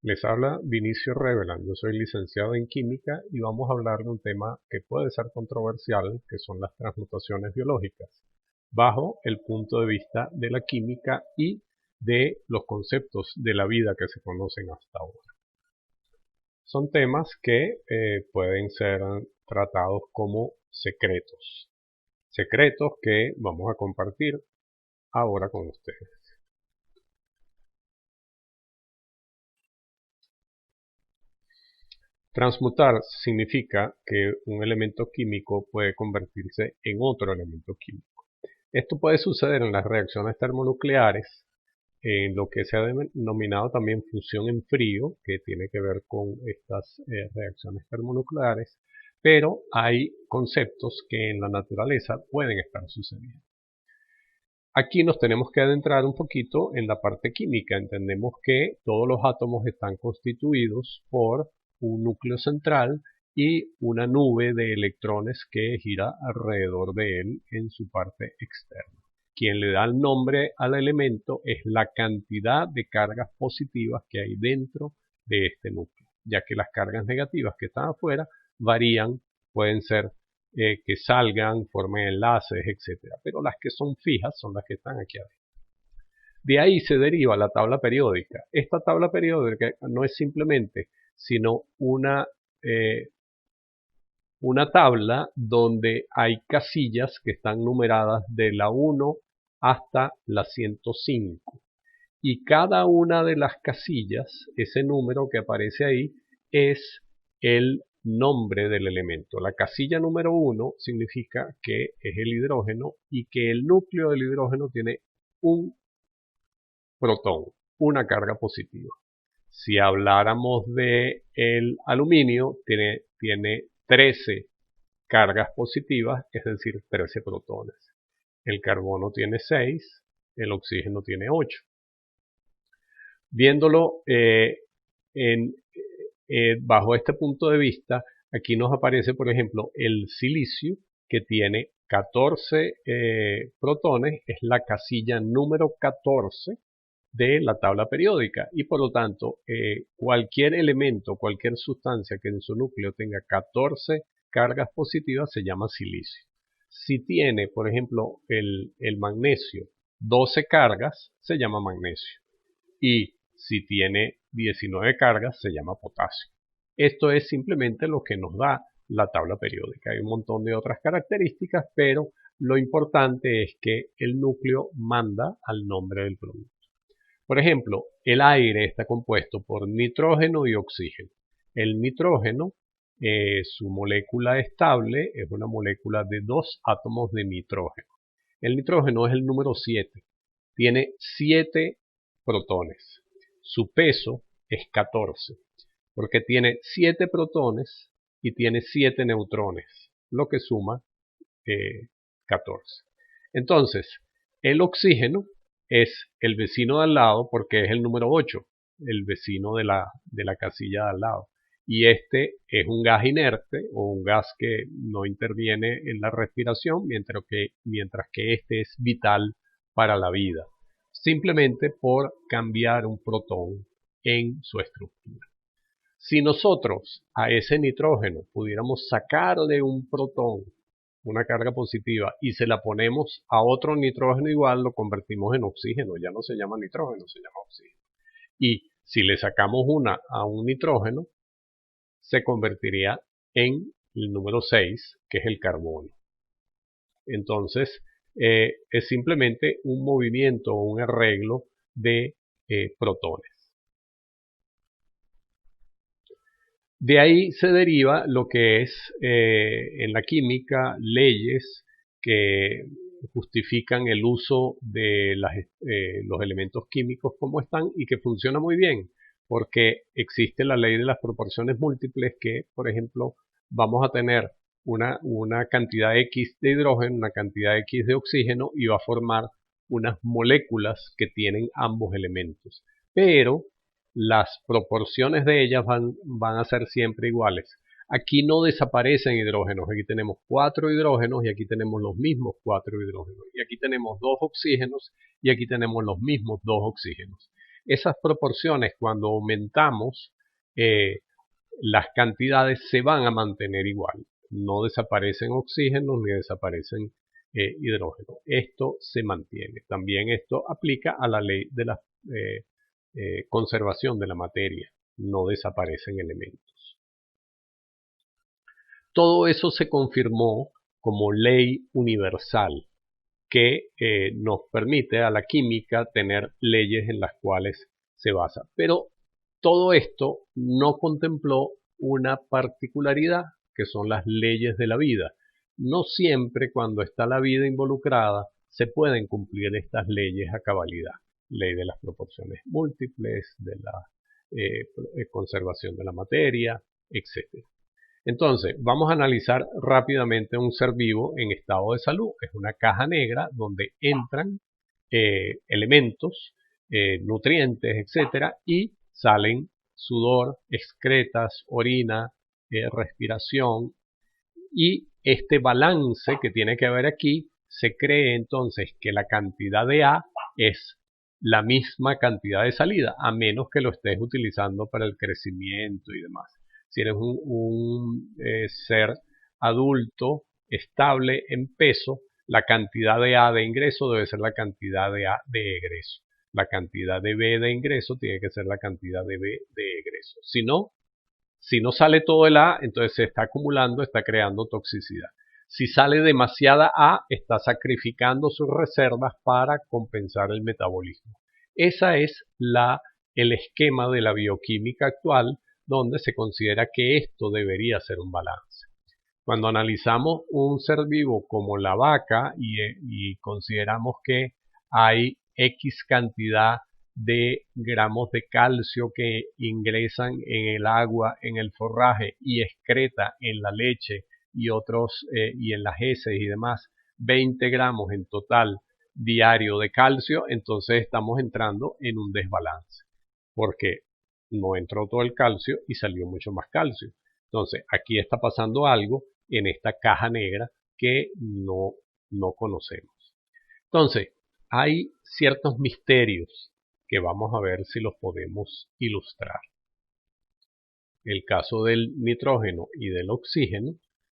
Les habla Vinicio Revelan, yo soy licenciado en química y vamos a hablar de un tema que puede ser controversial, que son las transmutaciones biológicas, bajo el punto de vista de la química y de los conceptos de la vida que se conocen hasta ahora. Son temas que pueden ser tratados como secretos, secretos que vamos a compartir ahora con ustedes. Transmutar significa que un elemento químico puede convertirse en otro elemento químico. Esto puede suceder en las reacciones termonucleares, en lo que se ha denominado también fusión en frío, que tiene que ver con estas reacciones termonucleares, pero hay conceptos que en la naturaleza pueden estar sucediendo. Aquí nos tenemos que adentrar un poquito en la parte química. Entendemos que todos los átomos están constituidos por un núcleo central y una nube de electrones que gira alrededor de él en su parte externa. Quien le da el nombre al elemento es la cantidad de cargas positivas que hay dentro de este núcleo, ya que las cargas negativas que están afuera varían, pueden ser que salgan, formen enlaces, etcétera. Pero las que son fijas son las que están aquí adentro. De ahí se deriva la tabla periódica. Esta tabla periódica no es simplemente sino una tabla donde hay casillas que están numeradas de la 1 hasta la 105. Y cada una de las casillas, ese número que aparece ahí, es el nombre del elemento. La casilla número 1 significa que es el hidrógeno y que el núcleo del hidrógeno tiene un protón, una carga positiva. Si habláramos de el aluminio, tiene 13 cargas positivas, es decir, 13 protones. El carbono tiene 6, el oxígeno tiene 8. Viéndolo bajo este punto de vista, aquí nos aparece, por ejemplo, el silicio, que tiene 14 protones, es la casilla número 14 de la tabla periódica y por lo tanto cualquier elemento, cualquier sustancia que en su núcleo tenga 14 cargas positivas se llama silicio. Si tiene, por ejemplo, el magnesio 12 cargas, se llama magnesio. Y si tiene 19 cargas, se llama potasio. Esto es simplemente lo que nos da la tabla periódica. Hay un montón de otras características, pero lo importante es que el núcleo manda al nombre del producto. Por ejemplo, el aire está compuesto por nitrógeno y oxígeno. El nitrógeno, su molécula estable, es una molécula de 2 átomos de nitrógeno. El nitrógeno es el número 7. Tiene 7 protones. Su peso es 14, porque tiene 7 protones y tiene 7 neutrones, lo que suma 14. Entonces, el oxígeno es el vecino de al lado porque es el número 8, el vecino de la casilla de al lado. Y este es un gas inerte o un gas que no interviene en la respiración, mientras que este es vital para la vida, simplemente por cambiar un protón en su estructura. Si nosotros a ese nitrógeno pudiéramos sacarle un protón, una carga positiva, y se la ponemos a otro nitrógeno igual, lo convertimos en oxígeno. Ya no se llama nitrógeno, se llama oxígeno. Y si le sacamos una a un nitrógeno, se convertiría en el número 6, que es el carbono. Entonces, es simplemente un movimiento o un arreglo de protones. De ahí se deriva lo que es en la química leyes que justifican el uso de los elementos químicos como están y que funciona muy bien, porque existe la ley de las proporciones múltiples que, por ejemplo, vamos a tener una cantidad X de hidrógeno, una cantidad X de oxígeno y va a formar unas moléculas que tienen ambos elementos. Pero las proporciones de ellas van a ser siempre iguales. Aquí no desaparecen hidrógenos, aquí tenemos 4 hidrógenos y aquí tenemos los mismos 4 hidrógenos. Y aquí tenemos 2 oxígenos y aquí tenemos los mismos 2 oxígenos. esas proporciones, cuando aumentamos las cantidades, se van a mantener igual. No desaparecen oxígenos ni desaparecen hidrógeno. Esto se mantiene. También esto aplica a la ley de la conservación de la materia. No desaparecen elementos. Todo eso se confirmó como ley universal que nos permite a la química tener leyes en las cuales se basa. Pero todo esto no contempló una particularidad, que son las leyes de la vida. No siempre cuando está la vida involucrada se pueden cumplir estas leyes a cabalidad. Ley de las proporciones múltiples, de la conservación de la materia, etc. Entonces, vamos a analizar rápidamente un ser vivo en estado de salud. Es una caja negra donde entran elementos, nutrientes, etc. y salen sudor, excretas, orina, respiración. Y este balance que tiene que haber aquí, se cree entonces que la cantidad de A es la misma cantidad de salida, a menos que lo estés utilizando para el crecimiento y demás. Si eres un ser adulto estable en peso, la cantidad de A de ingreso debe ser la cantidad de A de egreso. La cantidad de B de ingreso tiene que ser la cantidad de B de egreso. Si no sale todo el A, entonces se está acumulando, está creando toxicidad. Si sale demasiada A, está sacrificando sus reservas para compensar el metabolismo. Ese es el esquema de la bioquímica actual, donde se considera que esto debería ser un balance. Cuando analizamos un ser vivo como la vaca y consideramos que hay X cantidad de gramos de calcio que ingresan en el agua, en el forraje y excreta en la leche y en las heces y demás, 20 gramos en total diario de calcio, entonces estamos entrando en un desbalance, porque no entró todo el calcio y salió mucho más calcio. Entonces aquí está pasando algo en esta caja negra que no conocemos. Entonces, hay ciertos misterios que vamos a ver si los podemos ilustrar. El caso del nitrógeno y del oxígeno,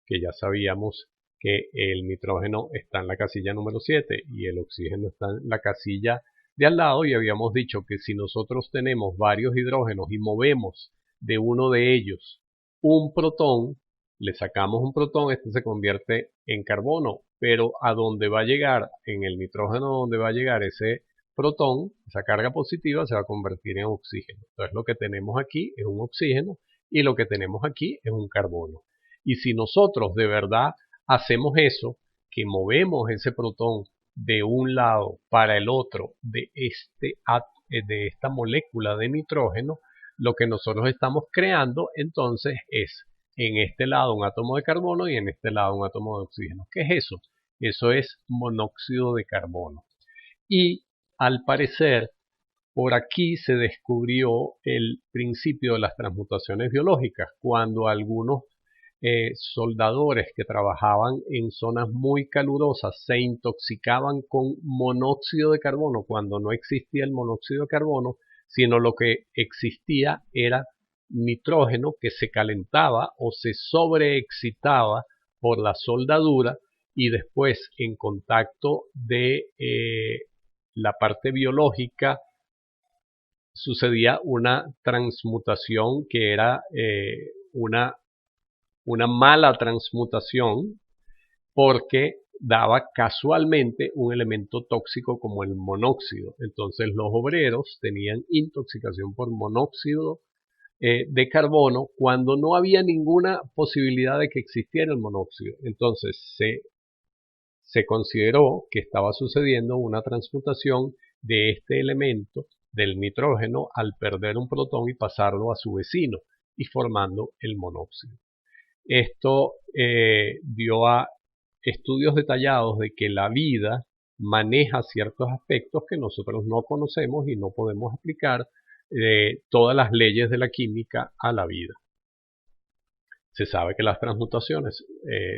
que ya sabíamos que el nitrógeno está en la casilla número 7 y el oxígeno está en la casilla de al lado, y habíamos dicho que si nosotros tenemos varios hidrógenos y movemos de uno de ellos un protón, le sacamos un protón, este se convierte en carbono, pero a donde va a llegar, en el nitrógeno donde va a llegar ese protón, esa carga positiva, se va a convertir en oxígeno. Entonces lo que tenemos aquí es un oxígeno y lo que tenemos aquí es un carbono. Y si nosotros de verdad hacemos eso, que movemos ese protón de un lado para el otro de esta molécula de nitrógeno, lo que nosotros estamos creando entonces es en este lado un átomo de carbono y en este lado un átomo de oxígeno. ¿Qué es eso? Eso es monóxido de carbono. Y al parecer, por aquí se descubrió el principio de las transmutaciones biológicas, cuando algunos soldadores que trabajaban en zonas muy calurosas se intoxicaban con monóxido de carbono, cuando no existía el monóxido de carbono, sino lo que existía era nitrógeno que se calentaba o se sobreexcitaba por la soldadura, y después en contacto de la parte biológica sucedía una transmutación que era una mala transmutación, porque daba casualmente un elemento tóxico como el monóxido. Entonces los obreros tenían intoxicación por monóxido de carbono cuando no había ninguna posibilidad de que existiera el monóxido. Entonces se consideró que estaba sucediendo una transmutación de este elemento del nitrógeno al perder un protón y pasarlo a su vecino, y formando el monóxido. Esto dio a estudios detallados de que la vida maneja ciertos aspectos que nosotros no conocemos y no podemos aplicar todas las leyes de la química a la vida. Se sabe que las transmutaciones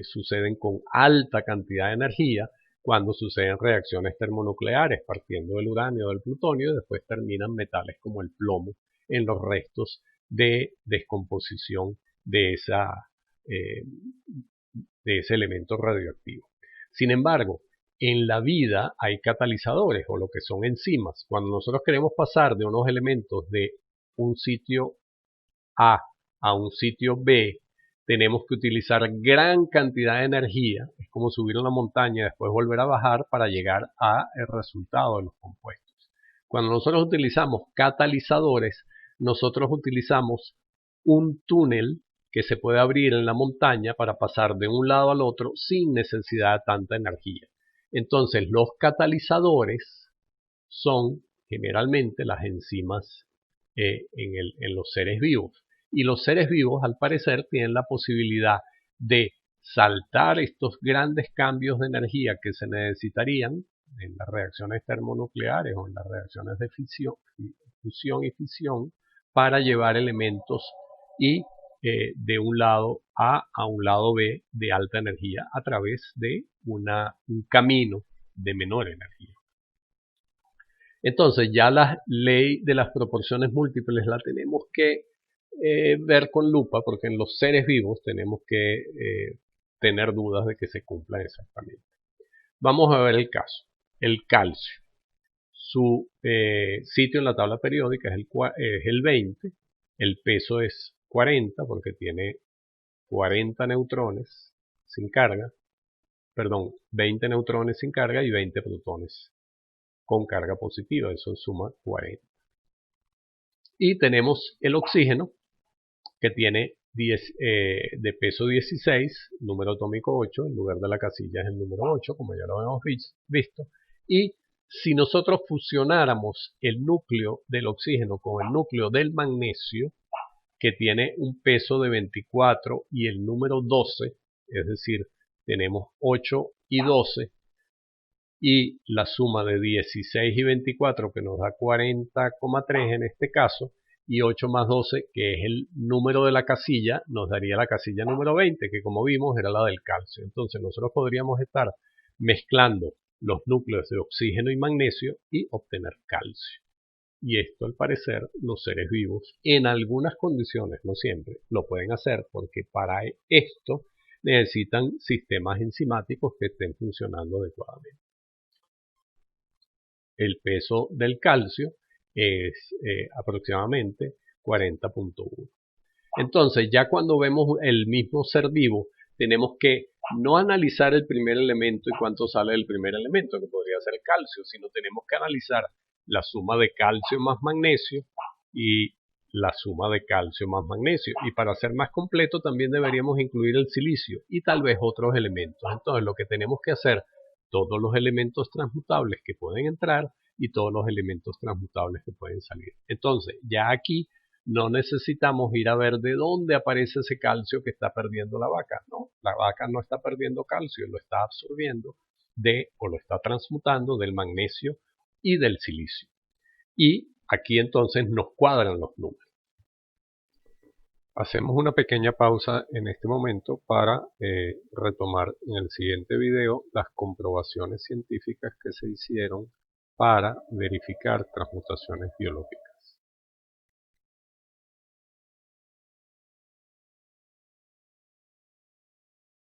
suceden con alta cantidad de energía, cuando suceden reacciones termonucleares partiendo del uranio o del plutonio y después terminan metales como el plomo en los restos de descomposición de, de ese elemento radioactivo. Sin embargo, en la vida hay catalizadores o lo que son enzimas. Cuando nosotros queremos pasar de unos elementos de un sitio a un sitio B, tenemos que utilizar gran cantidad de energía. Es como subir una montaña y después volver a bajar para llegar al resultado de los compuestos. Cuando nosotros utilizamos catalizadores, nosotros utilizamos un túnel que se puede abrir en la montaña para pasar de un lado al otro sin necesidad de tanta energía. Entonces, los catalizadores son generalmente las enzimas en los seres vivos. Y los seres vivos, al parecer, tienen la posibilidad de saltar estos grandes cambios de energía que se necesitarían en las reacciones termonucleares o en las reacciones de fusión y fisión para llevar elementos de un lado a un lado B de alta energía a través de un camino de menor energía. Entonces ya la ley de las proporciones múltiples la tenemos que ver con lupa, porque en los seres vivos tenemos que tener dudas de que se cumplan exactamente. Vamos a ver el caso. El calcio. Su sitio en la tabla periódica es el 20, el peso es 40 porque tiene 40 neutrones sin carga, perdón, 20 neutrones sin carga y 20 protones con carga positiva, eso suma 40. Y tenemos el oxígeno, que tiene de peso 16, número atómico 8, el lugar de la casilla es el número 8, como ya lo hemos visto. Y si nosotros fusionáramos el núcleo del oxígeno con el núcleo del magnesio, que tiene un peso de 24 y el número 12, es decir, tenemos 8 y 12, y la suma de 16 y 24, que nos da 40,3 en este caso, y 8 más 12, que es el número de la casilla, nos daría la casilla número 20, que como vimos era la del calcio. Entonces nosotros podríamos estar mezclando los núcleos de oxígeno y magnesio y obtener calcio. Y esto, al parecer, los seres vivos, en algunas condiciones, no siempre, lo pueden hacer, porque para esto necesitan sistemas enzimáticos que estén funcionando adecuadamente. El peso del calcio es aproximadamente 40,1. Entonces, ya cuando vemos el mismo ser vivo, tenemos que no analizar el primer elemento y cuánto sale del primer elemento, que podría ser calcio, sino tenemos que analizar la suma de calcio más magnesio y la suma de calcio más magnesio. Y para ser más completo también deberíamos incluir el silicio y tal vez otros elementos. Entonces, lo que tenemos que hacer, todos los elementos transmutables que pueden entrar y todos los elementos transmutables que pueden salir. Entonces, ya aquí no necesitamos ir a ver de dónde aparece ese calcio que está perdiendo la vaca. No, la vaca no está perdiendo calcio, lo está absorbiendo o lo está transmutando del magnesio y del silicio. Y aquí entonces nos cuadran los números. Hacemos una pequeña pausa en este momento para retomar en el siguiente video las comprobaciones científicas que se hicieron para verificar transmutaciones biológicas.